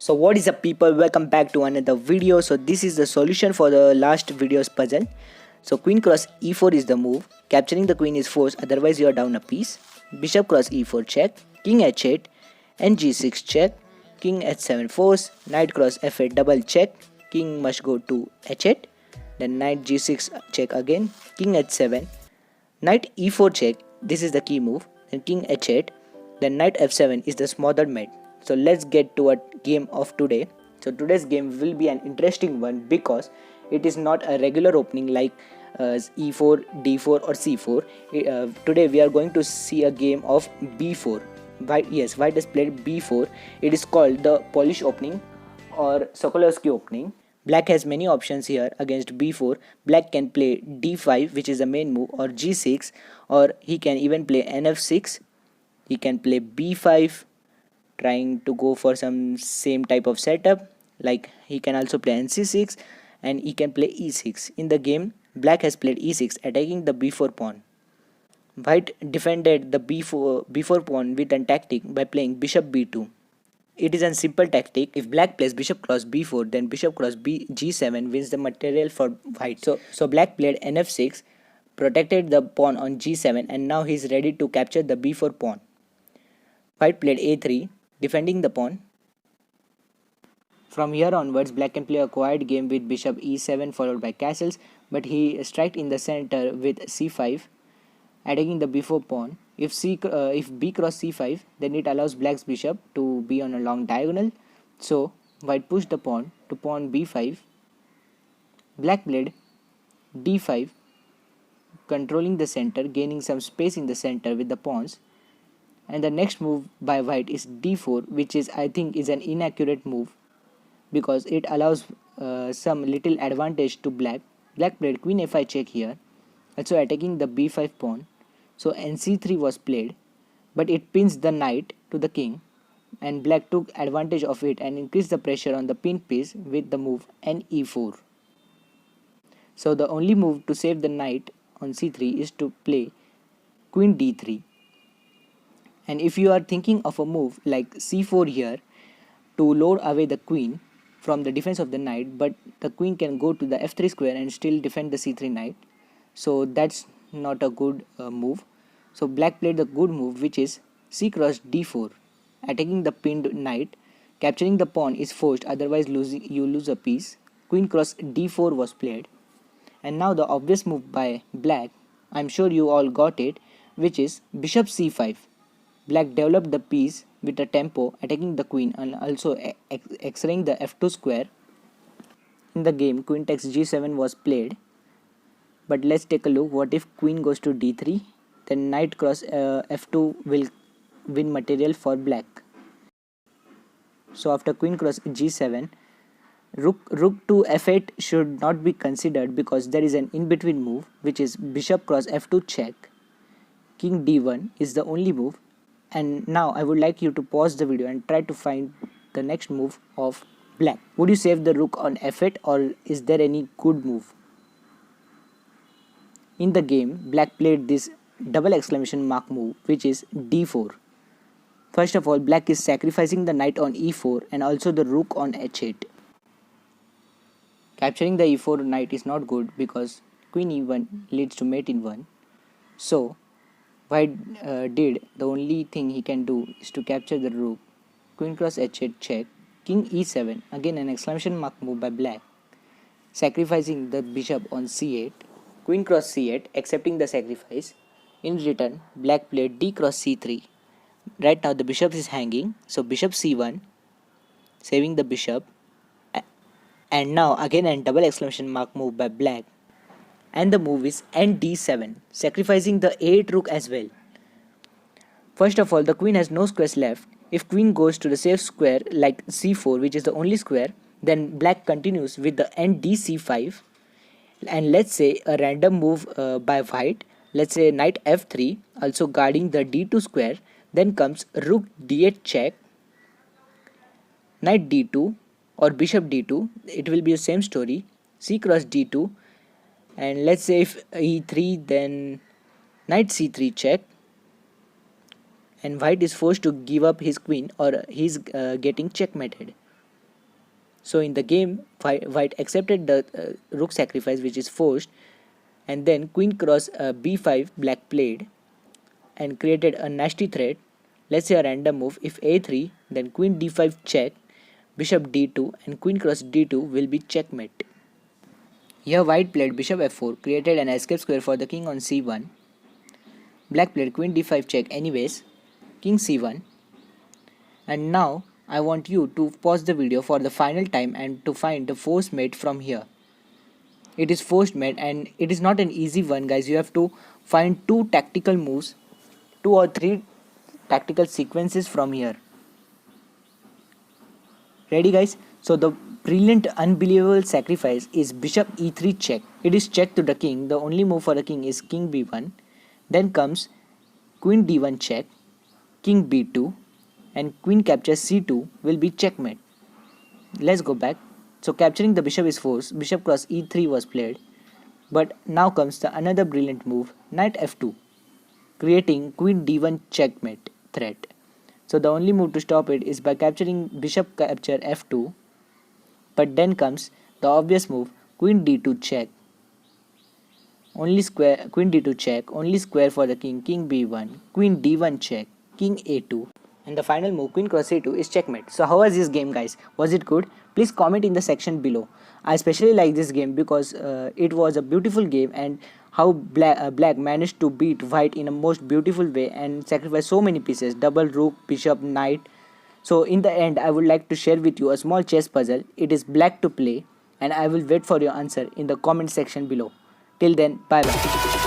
So what is up people, welcome back to another video. So this is the solution for the last video's puzzle. So queen cross e4 is the move, capturing the queen is forced, otherwise you are down a piece. Bishop cross e4 check, king h8 and g6 check, king h7 force, knight cross f8 double check, king must go to h8, then knight g6 check again, king h7, knight e4 check, this is the key move, then king h8, then knight f7 is the smothered mate. So let's get to a game of today. So today's game will be an interesting one because it is not a regular opening like e4, d4 or c4. Today we are going to see a game of b4. White has played b4. It is called the Polish opening or Sokolowski opening. Black has many options here against b4. Black can play d5, which is the main move, or g6, or he can even play nf6. He can play b5, trying to go for some same type of setup. Like he can also play nc6 and he can play e6. In the game, black has played e6, attacking the b4 pawn. White defended the b4 pawn with a tactic by playing bishop b2. It is a simple tactic. If black plays bishop cross b4, then bishop cross g7 wins the material for white. So black played nf6, protected the pawn on g7, and now he is ready to capture the b4 pawn. White played a3, defending the pawn. From here onwards, black can play a quiet game with bishop e7 followed by castles, but he struck in the center with c5, attacking the b4 pawn. If b cross c5, then it allows black's bishop to be on a long diagonal. So white pushed the pawn to pawn b5. Black played d5, controlling the center, gaining some space in the center with the pawns. And the next move by white is d4, which is I think is an inaccurate move because it allows some little advantage to black. Black played queen f5 check here, also attacking the b5 pawn. So nc3 was played, but it pins the knight to the king, and black took advantage of it and increased the pressure on the pinned piece with the move ne4. So the only move to save the knight on c3 is to play queen d3. And if you are thinking of a move like c4 here to lure away the queen from the defense of the knight, but the queen can go to the f3 square and still defend the c3 knight, so that's not a good move. So black played the good move, which is c cross d4, attacking the pinned knight. Capturing the pawn is forced, otherwise you lose a piece. Queen cross d4 was played, and now the obvious move by black, I'm sure you all got it, which is bishop c5. Black developed the piece with a tempo, attacking the queen and also x-raying the f2 square. In the game, queen takes g7 was played, but let's take a look. What if queen goes to d3? Then knight cross f2 will win material for black. So after queen cross g7, rook to f8 should not be considered because there is an in-between move, which is bishop cross f2 check. King d1 is the only move. And now I would like you to pause the video and try to find the next move of black. Would you save the rook on f8, or is there any good move? In the game, black played this double exclamation mark move, which is d4. First of all, black is sacrificing the knight on e4 and also the rook on h8. Capturing the e4 knight is not good because queen e1 leads to mate in 1. So white did the only thing he can do is to capture the rook. Queen cross h8 check, king e7, again an exclamation mark move by black, sacrificing the bishop on c8. Queen cross c8, accepting the sacrifice. In return, black played d cross c3. Right now the bishop is hanging, so bishop c1, saving the bishop. And now again a double exclamation mark move by black, and the move is nd7, sacrificing the a8 rook as well. First of all, the queen has no squares left. If queen goes to the safe square like c4, which is the only square, then black continues with the ndc5. And let's say a random move by white, let's say knight f3, also guarding the d2 square. Then comes rook d8 check, knight d2 or bishop d2, it will be the same story, c cross d2. And let's say if e3, then knight c3 check, and white is forced to give up his queen, or he's getting checkmated. So in the game, white accepted the rook sacrifice, which is forced, and then queen cross b5 black played and created a nasty threat. Let's say a random move. If a3, then queen d5 check, bishop d2, and queen cross d2 will be checkmate. Here white played bishop f4, created an escape square for the king on c1. Black played queen d5 check anyways, king c1. And now I want you to pause the video for the final time and to find the forced mate from here. It is forced mate and it is not an easy one, guys. You have to find two tactical moves, two or three tactical sequences from here. Ready, guys? So the brilliant, unbelievable sacrifice is bishop e3 check. It is check to the king. The only move for the king is king b1. Then comes queen d1 check, king b2, and queen captures c2 will be checkmate. Let's go back. So capturing the bishop is forced. Bishop cross e3 was played. But now comes the another brilliant move, knight f2, creating queen d1 checkmate threat. So the only move to stop it is by capturing bishop capture f2. But then comes the obvious move, queen d2 check. Only square, queen d2 check, only square for the king, king b1, queen d1 check, king a2. And the final move, queen cross a2, is checkmate. So how was this game, guys? Was it good? Please comment in the section below. I especially like this game because it was a beautiful game, and how black managed to beat white in a most beautiful way and sacrifice so many pieces, double rook, bishop, knight. So in the end, I would like to share with you a small chess puzzle. It is black to play, and I will wait for your answer in the comment section below. Till then, bye bye.